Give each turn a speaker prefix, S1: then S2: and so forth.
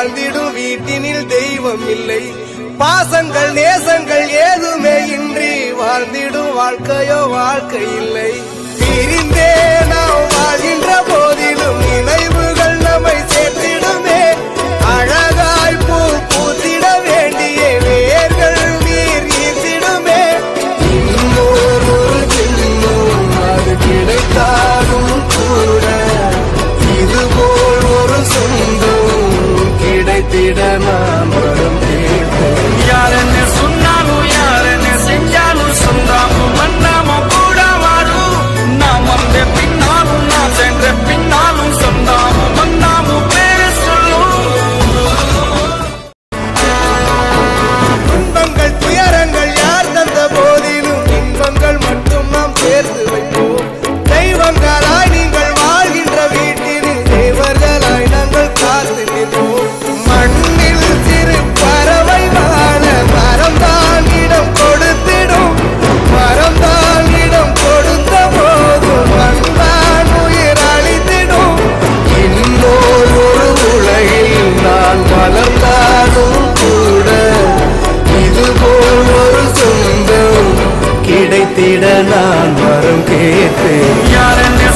S1: வாழ்ந்திடும் வீட்டினில் தெய்வம் இல்லை. பாசங்கள் நேசங்கள் ஏதுமே இன்றி வாழ்ந்திடும் வாழ்க்கையோ வாழ்க்கை இல்லை. பிரிந்தே நாம் வாழ்கின்ற போதிலும் நினைவுகள் நம்மை சேர்த்திடுமே. அழகாய் பூ பூத்திட வேண்டிய வேர்கள் நீர் ஈர்த்திடுமே. இன்னொரு ஜென்மம் அது கிடைத்தாலும் கூட இதுபோல் ஒரு சொந்தம் கிடைத்திட நான் வரும் கேட்பேன்.
S2: யாருன்னு சொன்னாலும் யாருன்னு செஞ்சாலும் சொந்தாமும் மன்னாமும் கூட வரும். நாம் வந்த பின்னாலும் நான் சென்ற பின்னாலும் சொந்தாமும் மன்னாமும் பேரு சொல்லும்.
S1: துன்பங்கள் துயரங்கள் யார் தந்த போதிலும் இன்பங்கள் மட்டும் நாம் சேர்த்து வைப்போம். தெய்வங்களாய் நீங்கள் வாழ்கின்ற வீட்டினில் தேவர்களாய் நாங்கள் காத்து நிற்போம். மண்ணில் சிறு பறவை வாழ மரம்தான் இடம் கொடுத்திடும். மரம்தான் இடம் கொடுத்த போதும் மண்தான் உயிர் அளித்திடும். இன்னொரு உலகில் நான் வளர்ந்தாலும் கூட இதுபோல் ஒரு சொந்தம் கிடைத்திட நான் வரம் கேட்பேன்.
S2: யாருன்னு